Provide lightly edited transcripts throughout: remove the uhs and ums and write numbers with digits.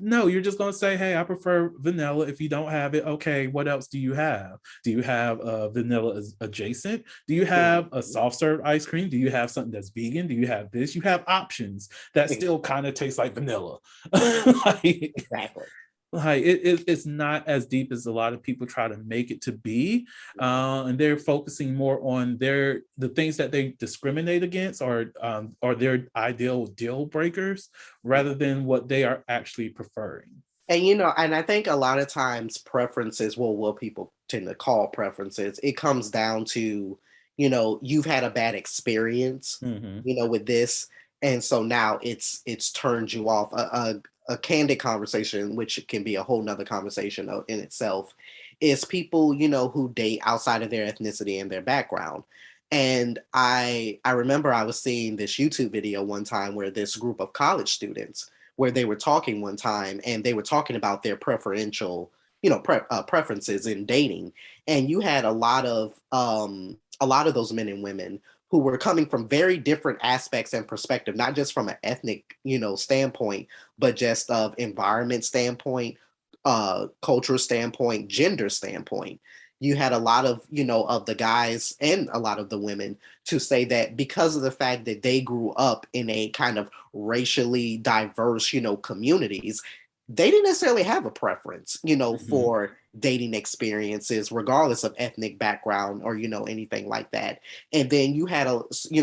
No, you're just going to say, hey, I prefer vanilla. If you don't have it, okay, what else do you have? Do you have vanilla adjacent? Do you have a Mhm. soft serve ice cream? Do you have something that's vegan? Do you have this? You have options that still kind of taste like vanilla. like, Exactly. it's not as deep as a lot of people try to make it to be, Mhm. and they're focusing more on the things that they discriminate against, or their ideal deal breakers, rather than what they are actually preferring. And and I think a lot of times preferences, well, what people tend to call preferences, it comes down to, you've had a bad experience, Hmm. with this, and so now it's turned you off. A candid conversation, which can be a whole nother conversation in itself, is people, who date outside of their ethnicity and their background. And I remember I was seeing this YouTube video one time where this group of college students, where they were talking one time and they were talking about their preferential, preferences in dating. And you had a lot of those men and women who were coming from very different aspects and perspective, not just from an ethnic, standpoint, but just of environment standpoint, culture standpoint, gender standpoint. You had a lot of, of the guys and a lot of the women to say that because of the fact that they grew up in a kind of racially diverse, communities, they didn't necessarily have a preference, Hmm. for dating experiences, regardless of ethnic background or, anything like that. And then you had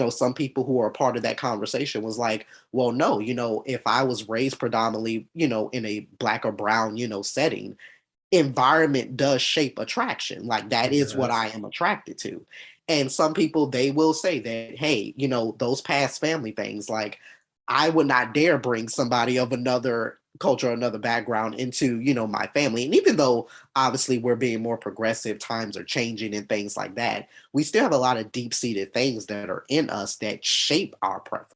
some people who were a part of that conversation was like, well, no, if I was raised predominantly, in a black or brown, setting, environment does shape attraction. Like that It is what I does. am attracted to. And some people, they will say that, hey, those past family things, like I would not dare bring somebody of another culture, another background into, my family. And even though obviously we're being more progressive, times are changing and things like that, we still have a lot of deep seated things that are in us that shape our preference.